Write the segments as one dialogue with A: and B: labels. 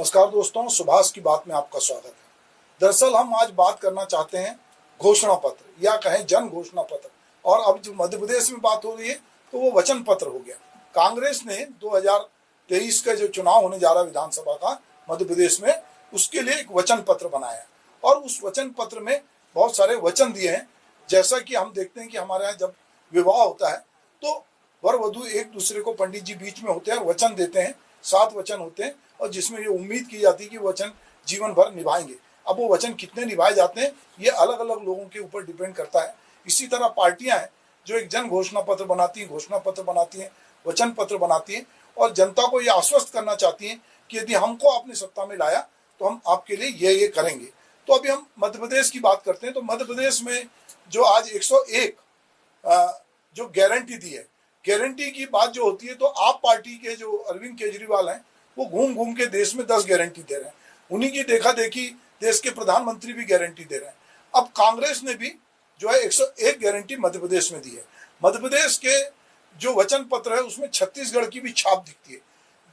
A: नमस्कार दोस्तों, सुभाष की बात में आपका स्वागत है। दरअसल हम आज बात करना चाहते हैं घोषणा पत्र या कहें जन घोषणा पत्र। और अब जो मध्य प्रदेश में बात हो रही है तो वो वचन पत्र हो गया। कांग्रेस ने 2023 का जो चुनाव होने जा रहा है विधानसभा का मध्य प्रदेश में, उसके लिए एक वचन पत्र बनाया और उस वचन पत्र में बहुत सारे वचन दिए हैं। जैसा कि हम देखते हैं कि हमारे यहाँ जब विवाह होता है तो वर वधू एक दूसरे को पंडित जी बीच में होते हैं और वचन देते हैं। 7 वचन होते हैं और जिसमें ये उम्मीद की जाती है कि वचन जीवन भर निभाएंगे। अब वो वचन कितने निभाए जाते हैं ये अलग अलग लोगों के ऊपर डिपेंड करता है। इसी तरह पार्टियां हैं जो एक जन घोषणा पत्र बनाती हैं, घोषणा पत्र बनाती हैं, वचन पत्र बनाती हैं और जनता को ये आश्वस्त करना चाहती हैं कि यदि हमको आपने सत्ता में लाया तो हम आपके लिए ये करेंगे। तो अभी हम मध्य प्रदेश की बात करते हैं। तो मध्य प्रदेश में जो आज 101 जो गारंटी दी है, गारंटी की बात जो होती है तो आप पार्टी के जो अरविंद केजरीवाल हैं वो घूम घूम के देश में 10 गारंटी दे रहे हैं। उन्हीं की देखा देखी देश के प्रधानमंत्री भी गारंटी दे रहे हैं। अब कांग्रेस ने भी जो है 101 गारंटी मध्य प्रदेश में दी है। मध्य प्रदेश के जो वचन पत्र है उसमें छत्तीसगढ़ की भी छाप दिखती है।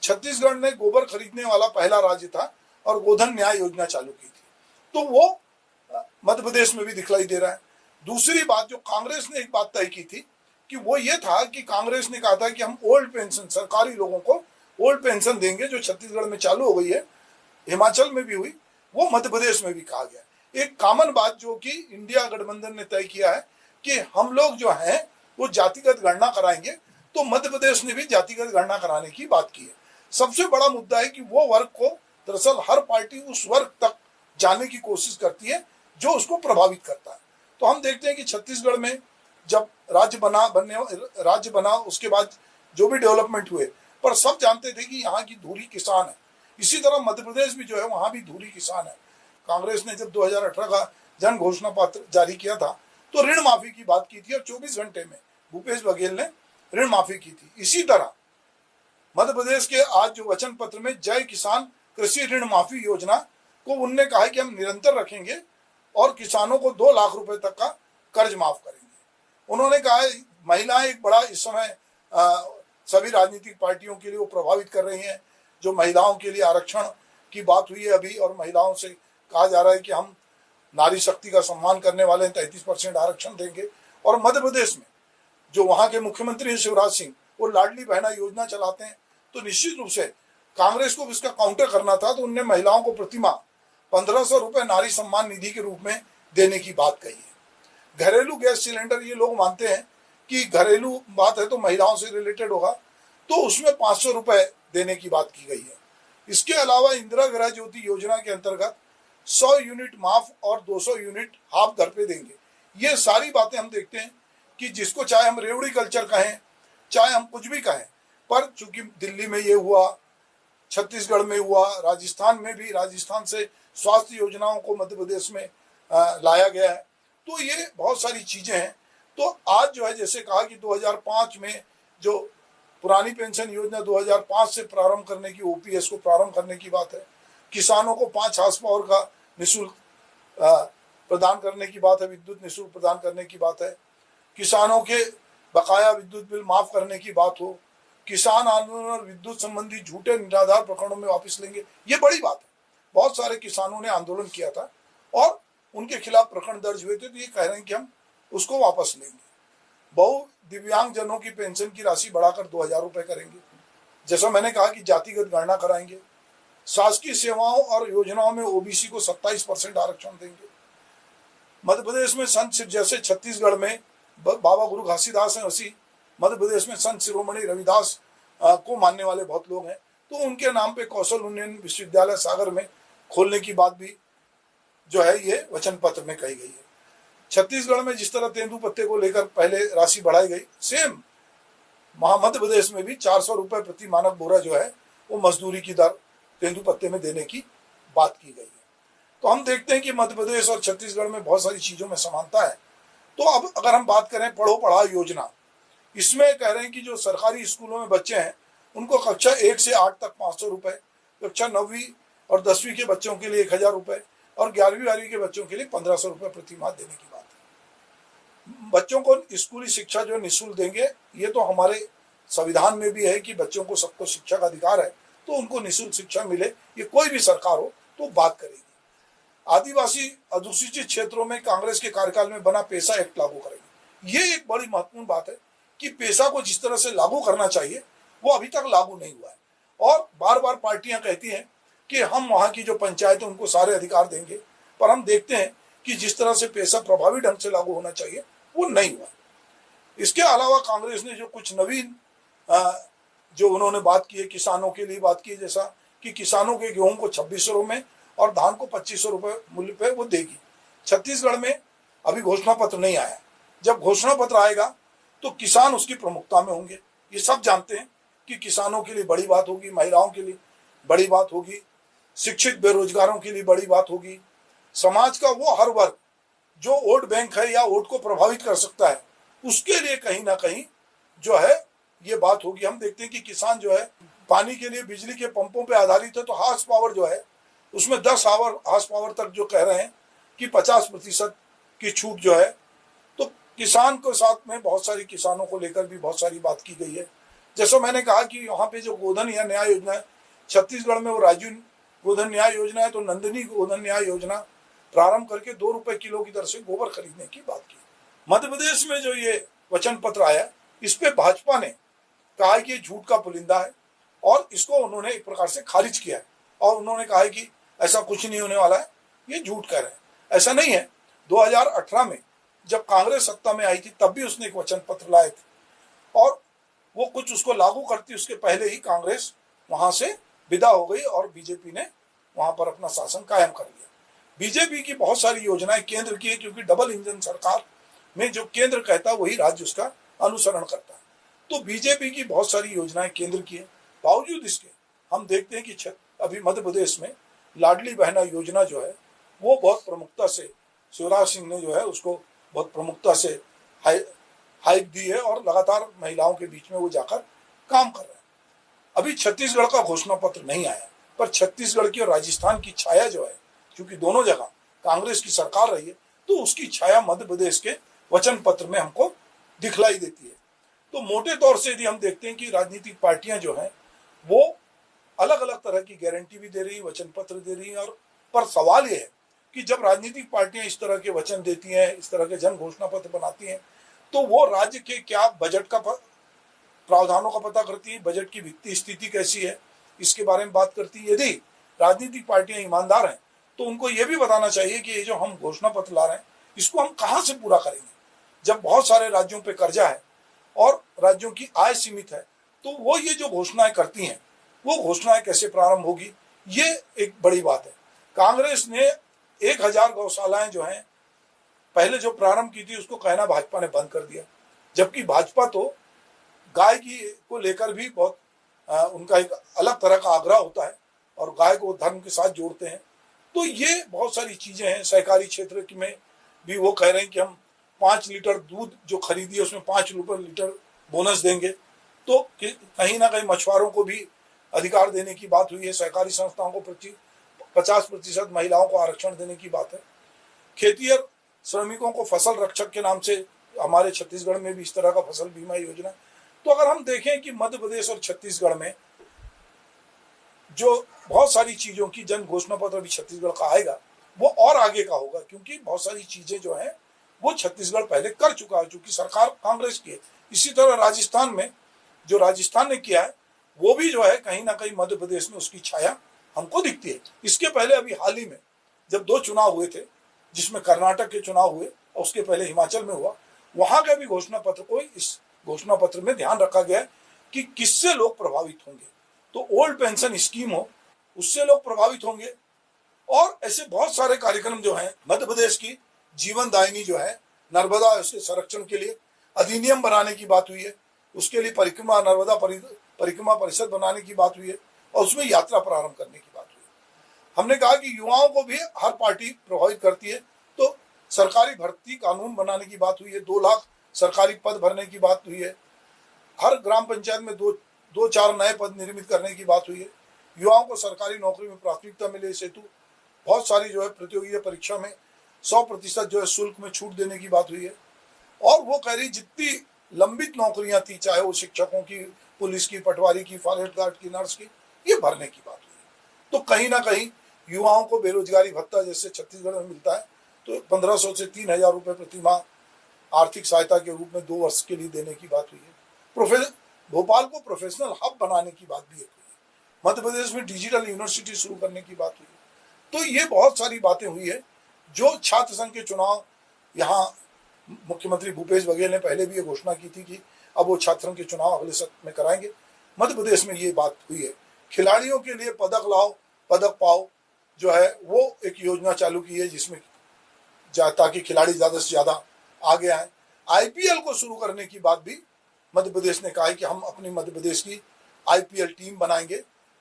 A: छत्तीसगढ़ ने गोबर खरीदने वाला पहला राज्य था और गोधन न्याय योजना चालू की थी, तो वो मध्य प्रदेश में भी दिखलाई दे रहा है। दूसरी बात जो कांग्रेस ने एक बात तय की थी कि वो ये था कि कांग्रेस ने कहा था कि हम ओल्ड पेंशन, सरकारी लोगों को ओल्ड पेंशन देंगे, जो छत्तीसगढ़ में चालू हो गई है, हिमाचल में भी हुई, वो मध्य प्रदेश में भी कहा गया। एक कॉमन बात जो कि इंडिया गठबंधन ने तय किया है कि हम लोग जो हैं वो जातिगत गणना कराएंगे, तो मध्य प्रदेश ने भी जातिगत गणना कराने की बात की है। सबसे बड़ा मुद्दा है कि वो वर्ग को, दरअसल हर पार्टी उस वर्ग तक जाने की कोशिश करती है जो उसको प्रभावित करता है। तो हम देखते हैं कि छत्तीसगढ़ में जब राज्य बना उसके बाद जो भी डेवलपमेंट हुए, पर सब जानते थे कि यहाँ की धुरी किसान है। इसी तरह मध्य प्रदेश भी जो है वहां भी धुरी किसान है। कांग्रेस ने जब 2018 का जन घोषणा पत्र जारी किया था तो ऋण माफी की बात की थी और 24 घंटे में भूपेश बघेल ने ऋण माफी की थी। इसी तरह मध्य प्रदेश के आज जो वचन पत्र में जय किसान कृषि ऋण माफी योजना को उनने कहा है कि हम निरंतर रखेंगे और किसानों को 2 लाख रुपए तक का कर्ज माफ करेंगे। उन्होंने कहा है महिलाएं एक बड़ा इस समय सभी राजनीतिक पार्टियों के लिए वो प्रभावित कर रही हैं। जो महिलाओं के लिए आरक्षण की बात हुई है अभी, और महिलाओं से कहा जा रहा है कि हम नारी शक्ति का सम्मान करने वाले 33% आरक्षण देंगे। और मध्य प्रदेश में जो वहां के मुख्यमंत्री हैं शिवराज सिंह, वो लाडली बहना योजना चलाते हैं। तो निश्चित रूप से कांग्रेस को इसका काउंटर करना था, तो उनने महिलाओं को प्रतिमाह 1500 रुपए नारी सम्मान निधि के रूप में देने की बात कही है। घरेलू गैस सिलेंडर, ये लोग मानते हैं कि घरेलू बात है तो महिलाओं से रिलेटेड होगा, तो उसमें 500 रुपए देने की बात की गई है। इसके अलावा इंदिरा गृह ज्योति योजना के अंतर्गत 100 यूनिट माफ और 200 यूनिट हाफ घर पे देंगे। ये सारी बातें हम देखते हैं कि जिसको चाहे हम रेवड़ी कल्चर कहें, चाहे हम कुछ भी कहें, पर चूंकि दिल्ली में ये हुआ, छत्तीसगढ़ में हुआ, राजस्थान में भी, राजस्थान से स्वास्थ्य योजनाओं को मध्य प्रदेश में लाया गया है। तो ये बहुत सारी चीजें हैं। तो आज जो है जैसे कहा कि 2005 में जो पुरानी पेंशन योजना 2005 से प्रारंभ करने की, ओपीएस को प्रारंभ करने की बात है। किसानों को 5 हार्स पावर का निःशुल्क प्रदान करने की बात है, विद्युत निःशुल्क प्रदान करने की बात है। किसानों के बकाया विद्युत बिल माफ करने की बात हो, किसान आंदोलन और विद्युत संबंधी झूठे निराधार प्रकरणों में वापस लेंगे, ये बड़ी बात है। बहुत सारे किसानों ने आंदोलन किया था और उनके खिलाफ प्रकरण दर्ज हुए थे, तो ये कह रहे हैं कि हम उसको वापस लेंगे। बहु दिव्यांग जनों की पेंशन की राशि बढ़ाकर 2000 रुपए करेंगे। जैसा मैंने कहा कि जातिगत गणना कराएंगे। शासकीय सेवाओं और योजनाओं में ओबीसी को 27% आरक्षण देंगे। मध्य प्रदेश में संत, जैसे छत्तीसगढ़ में बाबा गुरु घासीदास हैं, वैसी मध्य प्रदेश में संत शिरोमणि रविदास को मानने वाले बहुत लोग हैं, तो उनके नाम पे कौशल उन्नयन विश्वविद्यालय सागर में खोलने की बात भी जो है ये वचन पत्र में कही गई है। छत्तीसगढ़ में जिस तरह तेंदुपत्ते को लेकर पहले राशि बढ़ाई गई, सेम मध्य प्रदेश में भी 400 रुपए प्रति मानक बोरा जो है वो मजदूरी की दर तेंदुपत्ते में देने की बात की गई है। तो हम देखते हैं कि मध्य प्रदेश और छत्तीसगढ़ में बहुत सारी चीजों में समानता है। तो अब अगर हम बात करें पढ़ो पढ़ाओ योजना, इसमें कह रहे हैं कि जो सरकारी स्कूलों में बच्चे हैं उनको कक्षा 1 से 8 तक 500 रुपए, कक्षा 9वीं और 10वीं के बच्चों के लिए 1000 रुपए और 11वीं 12वीं के बच्चों के लिए 1500 रुपए प्रति माह देने की बात है। बच्चों को स्कूली शिक्षा जो निःशुल्क देंगे, ये तो हमारे संविधान में भी है कि बच्चों को सबको शिक्षा का अधिकार है, तो उनको निःशुल्क शिक्षा मिले, ये कोई भी सरकार हो तो बात करेगी। आदिवासी अनुसूचित क्षेत्रों में कांग्रेस के कार्यकाल में बना पेशा एक्ट लागू करेगी। ये एक बड़ी महत्वपूर्ण बात है कि पेशा को जिस तरह से लागू करना चाहिए वो अभी तक लागू नहीं हुआ है। और बार बार पार्टियां कहती हैं कि हम वहां की जो पंचायत है उनको सारे अधिकार देंगे, पर हम देखते हैं कि जिस तरह से पेशा प्रभावी ढंग से लागू होना चाहिए वो नहीं हुआ। इसके अलावा कांग्रेस ने जो कुछ नवीन जो उन्होंने बात की है, किसानों के लिए बात की है, जैसा कि किसानों के गेहूं को 2600 में और धान को 2500 रुपए मूल्य पे वो देगी। छत्तीसगढ़ में अभी घोषणा पत्र नहीं आया, जब घोषणा पत्र आएगा तो किसान उसकी प्रमुखता में होंगे। ये सब जानते हैं कि किसानों के लिए बड़ी बात होगी, महिलाओं के लिए बड़ी बात होगी, शिक्षित बेरोजगारों के लिए बड़ी बात होगी। समाज का वो हर वर्ग जो वोट बैंक है या वोट को प्रभावित कर सकता है उसके लिए कहीं ना कहीं जो है ये बात होगी। हम देखते हैं कि किसान जो है पानी के लिए बिजली के पंपों पे आधारित है, तो हार्स पावर जो है उसमें 10 हार्स पावर तक जो कह रहे हैं कि 50% की छूट जो है, तो किसान के साथ में बहुत सारी किसानों को लेकर भी बहुत सारी बात की गई है। जैसा मैंने कहा कि यहाँ पे जो गोधन या न्याय योजना है, छत्तीसगढ़ में वो राजीव गोधन न्याय योजना है, तो नंदिनी गोधन न्याय योजना प्रारंभ करके 2 रुपए किलो की दर से गोबर खरीदने की बात की। मध्य प्रदेश में जो ये वचन पत्र आया, इस पे भाजपा ने कहा है कि ये झूठ का पुलिंदा है और इसको उन्होंने एक प्रकार से खारिज किया है और उन्होंने कहा है कि ऐसा कुछ नहीं होने वाला है, ये झूठ कह रहे हैं। ऐसा नहीं है। 2018 में जब कांग्रेस सत्ता में आई थी तब भी उसने एक वचन पत्र लाए थे और वो कुछ उसको लागू करती उसके पहले ही कांग्रेस वहां से विदा हो गई और बीजेपी ने वहां पर अपना शासन कायम कर लिया। बीजेपी की बहुत सारी योजनाएं केंद्र की है, क्योंकि डबल इंजन सरकार में जो केंद्र कहता है वही राज्य उसका अनुसरण करता है, तो बीजेपी की बहुत सारी योजनाएं केंद्र की है। बावजूद इसके हम देखते हैं कि अभी मध्य प्रदेश में लाडली बहना योजना जो है वो बहुत प्रमुखता से शिवराज सिंह ने जो है उसको बहुत प्रमुखता से हाइप दी है और लगातार महिलाओं के बीच में वो जाकर काम कर रहे हैं। अभी छत्तीसगढ़ का घोषणा पत्र नहीं आया, पर छत्तीसगढ़ की और राजस्थान की छाया जो है, क्योंकि दोनों जगह कांग्रेस की सरकार रही है, तो उसकी छाया मध्य प्रदेश के वचन पत्र में हमको दिखलाई देती है। तो मोटे तौर से यदि हम देखते हैं कि राजनीतिक पार्टियां जो हैं वो अलग अलग तरह की गारंटी भी दे रही है, वचन पत्र दे रही है, और पर सवाल ये है कि जब राजनीतिक पार्टियां इस तरह के वचन देती हैं, इस तरह के जन घोषणा पत्र बनाती हैं, तो वो राज्य के क्या बजट का प्रावधानों का पता करती है, बजट की वित्तीय स्थिति कैसी है, इसके बारे में बात करती है। यदि राजनीतिक पार्टियां ईमानदार हैं तो उनको ये भी बताना चाहिए कि ये जो हम घोषणा पत्र ला रहे हैं इसको हम कहाँ से पूरा करेंगे। जब बहुत सारे राज्यों पे कर्जा है और राज्यों की आय सीमित है, तो वो ये जो घोषणाएं करती हैं वो घोषणाएं कैसे प्रारंभ होगी, ये एक बड़ी बात है। कांग्रेस ने 1000 गौशालाएं जो हैं पहले जो प्रारंभ की थी उसको कहना भाजपा ने बंद कर दिया, जबकि भाजपा तो गाय की को लेकर भी बहुत उनका एक अलग तरह का आग्रह होता है और गाय को धर्म के साथ जोड़ते हैं। तो ये बहुत सारी चीजें हैं। सहकारी क्षेत्र में भी वो कह रहे हैं कि हम 5 लीटर दूध जो खरीदिए उसमें 5 रुपए लीटर बोनस देंगे। तो कहीं ना कहीं मछुआरों को भी अधिकार देने की बात हुई है। सहकारी संस्थाओं को 50% महिलाओं को आरक्षण देने की बात है। खेतिहर श्रमिकों को फसल रक्षक के नाम से हमारे छत्तीसगढ़ में भी इस तरह का फसल बीमा योजना। तो अगर हम देखें कि मध्य प्रदेश और छत्तीसगढ़ में जो बहुत सारी चीजों की जन घोषणा पत्र भी छत्तीसगढ़ का आएगा वो और आगे का होगा, क्योंकि बहुत सारी चीजें जो है वो छत्तीसगढ़ पहले कर चुका है, चूंकि सरकार कांग्रेस की है। इसी तरह राजस्थान में जो राजस्थान ने किया है वो भी जो है कहीं ना कहीं मध्य प्रदेश में उसकी छाया हमको दिखती है। इसके पहले अभी हाल ही में जब 2 चुनाव हुए थे, जिसमें कर्नाटक के चुनाव हुए और उसके पहले हिमाचल में हुआ, वहां का भी घोषणा पत्र को इस घोषणा पत्र में ध्यान रखा गया कि किससे लोग प्रभावित होंगे। तो ओल्ड पेंशन स्कीम हो उससे लोग प्रभावित होंगे, और ऐसे बहुत सारे कार्यक्रम जो हैं। मध्य प्रदेश की जीवन दायिनी जो है नर्मदा उसके संरक्षण के लिए अधिनियम बनाने की बात हुई है, उसके लिए नर्मदा परिक्रमा परिषद बनाने की बात हुई है और उसमें यात्रा प्रारंभ करने की बात हुई है। हमने कहा कि युवाओं को भी हर पार्टी प्रभावित करती है, तो सरकारी भर्ती कानून बनाने की बात हुई है, 2 लाख सरकारी पद भरने की बात हुई है, हर ग्राम पंचायत में 2-4 नए पद निर्मित करने की बात हुई है, युवाओं को सरकारी नौकरी में प्राथमिकता मिले इस हेतु बहुत सारी जो है प्रतियोगी परीक्षा में 100% जो है शुल्क में छूट देने की बात हुई है। और वो कह रही जितनी लंबित नौकरियां थी, चाहे वो शिक्षकों की, पुलिस की, पटवारी की, फॉरेस्ट गार्ड की, नर्स की, ये भरने की बात हुई। तो कहीं ना कहीं युवाओं को बेरोजगारी भत्ता जैसे छत्तीसगढ़ में मिलता है तो 1500 से 3000 रुपये प्रति माह आर्थिक सहायता के रूप में 2 वर्ष के लिए देने की बात हुई है। भोपाल को प्रोफेशनल हब बनाने की बात भी एक हुई है। मध्य प्रदेश में डिजिटल यूनिवर्सिटी शुरू करने की बात हुई है। तो ये बहुत सारी बातें हुई है जो छात्र संघ के चुनाव, यहाँ मुख्यमंत्री भूपेश बघेल ने पहले भी ये घोषणा की थी कि अब वो छात्र संघ के चुनाव अगले सत्र में कराएंगे। मध्य प्रदेश में ये बात हुई है। खिलाड़ियों के लिए पदक लाओ पदक पाओ जो है वो एक योजना चालू की है जिसमें ताकि खिलाड़ी ज्यादा से ज्यादा आगे आए। आईपीएल को शुरू करने की बात भी मध्य प्रदेश ने कहा है कि हम अपनी मध्य प्रदेश की आईपीएल टीम बनाएंगे।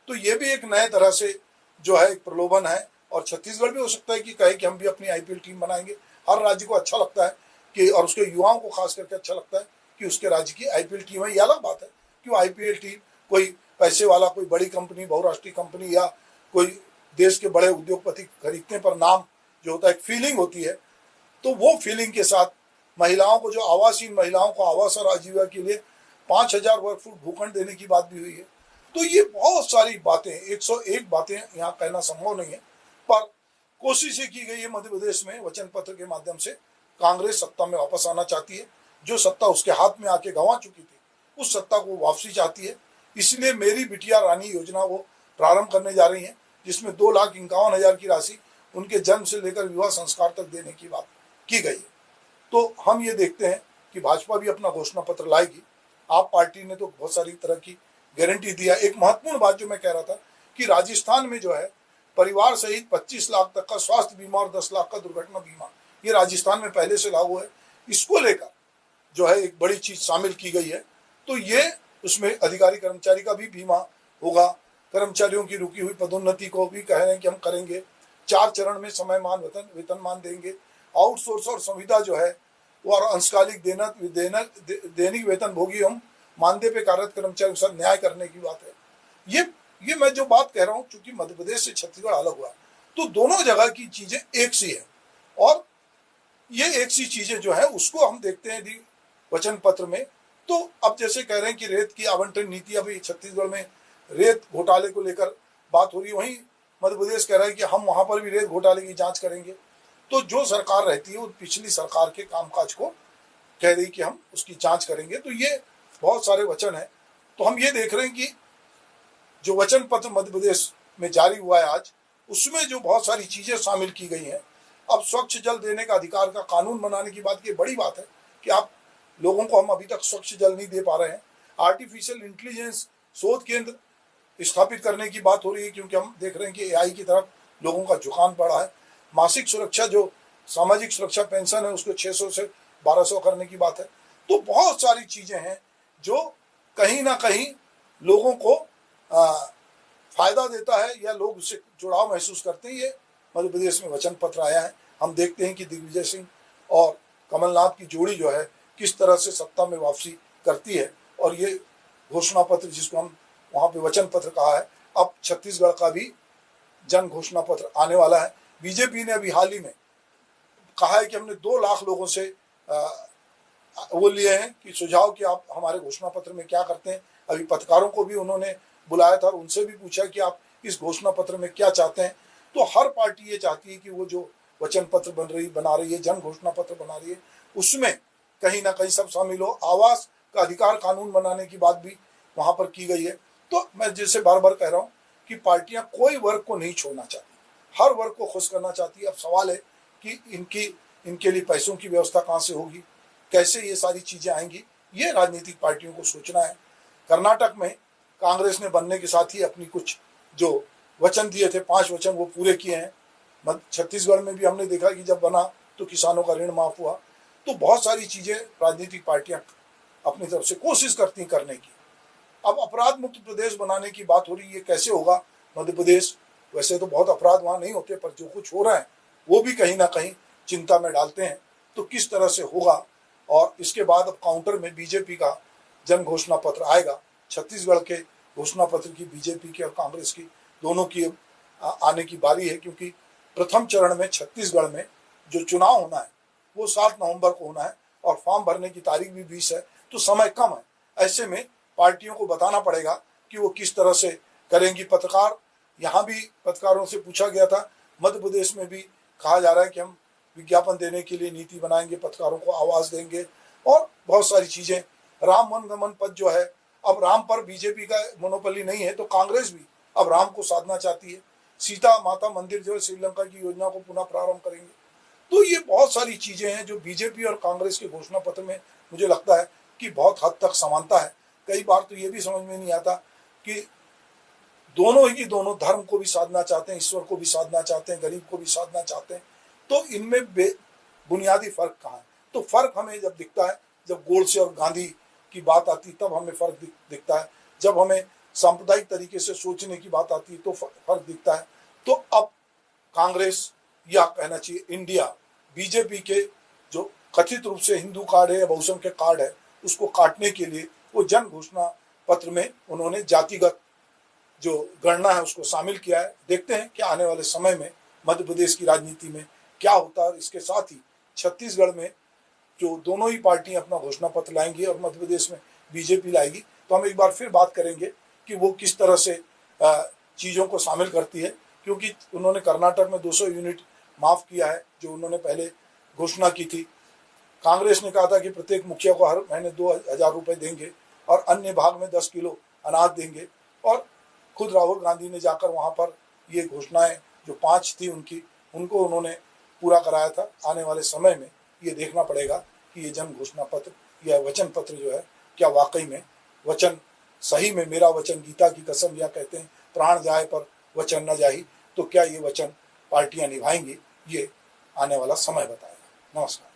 A: तो ये भी एक नए तरह से जो है एक प्रलोभन है। और छत्तीसगढ़ भी हो सकता है कि कहे कि हम भी अपनी आईपीएल टीम बनाएंगे। हर राज्य को अच्छा लगता है कि, और उसके युवाओं को खास करके अच्छा लगता है कि उसके राज्य की आईपीएल टीम है। ये अलग बात है कि वो आईपीएल टीम कोई पैसे वाला, कोई बड़ी कंपनी, बहुराष्ट्रीय कंपनी या कोई देश के बड़े उद्योगपति खरीदने पर नाम जो होता है, एक फीलिंग होती है। तो वो फीलिंग के साथ महिलाओं को, जो आवासहीन महिलाओं को आवास और आजीविका के लिए 5000 वर्ग फुट भूखंड देने की बात भी हुई है। तो ये बहुत सारी बातें, 101 बातें यहाँ कहना संभव नहीं है, पर कोशिशें की गई है मध्य प्रदेश में वचन पत्र के माध्यम से। कांग्रेस सत्ता में वापस आना चाहती है। जो सत्ता उसके हाथ में आके गंवा चुकी थी, उस सत्ता को वापसी चाहती है। इसलिए मेरी बिटिया रानी योजना वो प्रारंभ करने जा रही है, जिसमें 2,51,000 की राशि उनके जन्म से लेकर विवाह संस्कार तक देने की बात की गई है। तो हम ये देखते हैं कि भाजपा भी अपना घोषणा पत्र लाएगी। आप पार्टी ने तो बहुत सारी तरह की गारंटी दिया। एक महत्वपूर्ण बात जो मैं कह रहा था कि राजस्थान में जो है परिवार सहित 25 लाख तक का स्वास्थ्य बीमा और 10 लाख का दुर्घटना बीमा, ये राजस्थान में पहले से लागू है। इसको लेकर जो है एक बड़ी चीज शामिल की गई है। तो ये उसमें अधिकारी कर्मचारी का भी बीमा होगा। कर्मचारियों की रुकी हुई पदोन्नति को भी कह रहे हैं कि हम करेंगे। 4 चरण में समयमान वेतनमान देंगे। आउटसोर्स और संविदा जो है वो और अंशकालिक दैनिक वेतन भोगी हम मानदेय पे कार्यरत कर्मचारियों के साथ न्याय करने की बात है। ये मैं जो बात कह रहा हूँ, चूंकि मध्य प्रदेश से छत्तीसगढ़ अलग हुआ तो दोनों जगह की चीजें एक सी है। और ये एक सी चीजें जो है उसको हम देखते हैं वचन पत्र में। तो अब जैसे कह रहे हैं कि रेत की आवंटन नीति, अभी छत्तीसगढ़ में रेत घोटाले को लेकर बात हो रही है, वहीं मध्य प्रदेश कह रहा है कि हम वहां पर भी रेत घोटाले की जांच करेंगे। तो जो सरकार रहती है वो पिछली सरकार के कामकाज को कह रही कि हम उसकी जांच करेंगे। तो ये बहुत सारे वचन है। तो हम ये देख रहे हैं कि जो वचन पत्र मध्य प्रदेश में जारी हुआ है आज, उसमें जो बहुत सारी चीजें शामिल की गई हैं। अब स्वच्छ जल देने का अधिकार का कानून बनाने की बात की बड़ी बात है कि आप लोगों को, हम अभी तक स्वच्छ जल नहीं दे पा रहे हैं। आर्टिफिशियल इंटेलिजेंस शोध केंद्र स्थापित करने की बात हो रही है, क्योंकि हम देख रहे हैं कि एआई की तरफ लोगों का झुकान बढ़ा है। मासिक सुरक्षा, जो सामाजिक सुरक्षा पेंशन है, उसको 600 से 1200 करने की बात है। तो बहुत सारी चीजें हैं जो कहीं ना कहीं लोगों को फायदा देता है या लोग उससे जुड़ाव महसूस करते हैं। ये मध्य प्रदेश में वचन पत्र आया है। हम देखते हैं कि दिग्विजय सिंह और कमलनाथ की जोड़ी जो है किस तरह से सत्ता में वापसी करती है। और ये घोषणा पत्र, जिसको हम वहां पे वचन पत्र कहा है, अब छत्तीसगढ़ का भी जन घोषणा पत्र आने वाला है। बीजेपी ने अभी हाल ही में कहा है कि हमने 2 लाख लोगों से वो लिए हैं कि सुझाव कि आप हमारे घोषणा पत्र में क्या करते हैं। अभी पत्रकारों को भी उन्होंने बुलाया था और उनसे भी पूछा कि आप इस घोषणा पत्र में क्या चाहते हैं। तो हर पार्टी ये चाहती है कि वो जो वचन पत्र बना रही है, जन घोषणा पत्र बना रही है, उसमें कहीं ना कहीं सब शामिल हो। आवास का अधिकार कानून बनाने की बात भी वहां पर की गई है। तो मैं जैसे बार बार कह रहा हूँ कि पार्टियां कोई वर्ग को नहीं छोड़ना चाहती, हर वर्ग को खुश करना चाहती है। अब सवाल है कि इनके लिए पैसों की व्यवस्था कहाँ से होगी, कैसे ये सारी चीजें आएंगी, ये राजनीतिक पार्टियों को सोचना है। कर्नाटक में कांग्रेस ने बनने के साथ ही अपनी कुछ जो वचन दिए थे, 5 वचन, वो पूरे किए हैं। छत्तीसगढ़ में भी हमने देखा कि जब बना तो किसानों का ऋण माफ हुआ। तो बहुत सारी चीजें राजनीतिक पार्टियां अपनी तरफ से कोशिश करती करने की। अब अपराध मुक्त प्रदेश बनाने की बात हो रही है, कैसे होगा मध्य प्रदेश। वैसे तो बहुत अपराध वहां नहीं होते, पर जो कुछ हो रहा है वो भी कहीं ना कहीं चिंता में डालते हैं। तो किस तरह से होगा। और इसके बाद अब काउंटर में बीजेपी का जन घोषणा पत्र आएगा। छत्तीसगढ़ के घोषणा पत्र की बीजेपी की और कांग्रेस की दोनों की आने की बारी है, क्योंकि प्रथम चरण में छत्तीसगढ़ में जो चुनाव होना है वो 7 नवंबर को होना है और फॉर्म भरने की तारीख भी 20 है। तो समय कम है। ऐसे में पार्टियों को बताना पड़ेगा कि वो किस तरह से करेंगी। पत्रकार, यहाँ भी पत्रकारों से पूछा गया था, मध्य प्रदेश में भी कहा जा रहा है कि हम विज्ञापन देने के लिए नीति बनाएंगे, पत्रकारों को आवाज देंगे और बहुत सारी चीजें। राम वनगमन पथ जो है, अब राम पर बीजेपी का मोनोपोली नहीं है, तो कांग्रेस भी अब राम को साधना चाहती है। सीता माता मंदिर जो है श्रीलंका की योजना को पुनः प्रारंभ करेंगे। तो ये बहुत सारी चीजें हैं जो बीजेपी और कांग्रेस के घोषणा पत्र में मुझे लगता है कि बहुत हद तक समानता है। कई बार तो ये भी समझ में नहीं आता कि दोनों ही दोनों धर्म को भी साधना चाहते हैं, ईश्वर को भी साधना चाहते हैं, गरीब को भी साधना चाहते हैं। तो इनमें बुनियादी फर्क कहाँ है? तो फर्क हमें जब दिखता है, जब गोडसे और गांधी की बात आती तब हमें फर्क दिखता है। जब हमें सांप्रदायिक तरीके से सोचने की बात आती है तो फर्क दिखता है। तो अब कांग्रेस, या कहना चाहिए इंडिया, बीजेपी के जो कथित रूप से हिंदू कार्ड है या बहुसंख्यक कार्ड है, उसको काटने के लिए वो जन घोषणा पत्र में उन्होंने जातिगत जो गणना है उसको शामिल किया है। देखते हैं कि आने वाले समय में मध्य प्रदेश की राजनीति में क्या होता है। इसके साथ ही छत्तीसगढ़ में जो दोनों ही पार्टियां अपना घोषणा पत्र लाएंगी और मध्य प्रदेश में बीजेपी लाएगी, तो हम एक बार फिर बात करेंगे कि वो किस तरह से चीज़ों को शामिल करती है। क्योंकि उन्होंने कर्नाटक में 200 यूनिट माफ किया है जो उन्होंने पहले घोषणा की थी। कांग्रेस ने कहा था कि प्रत्येक मुखिया को हर महीने 2000 रुपए देंगे और अन्य भाग में 10 किलो अनाज देंगे। और खुद राहुल गांधी ने जाकर वहां पर ये घोषणाएं जो 5 थी उनको उन्होंने पूरा कराया था। आने वाले समय में ये देखना पड़ेगा कि ये जन घोषणा पत्र या वचन पत्र जो है, क्या वाकई में वचन, सही में मेरा वचन गीता की कसम, या कहते हैं प्राण जाए पर वचन न जाही, तो क्या ये वचन पार्टियां निभाएंगी, ये आने वाला समय बताएगा। नमस्कार।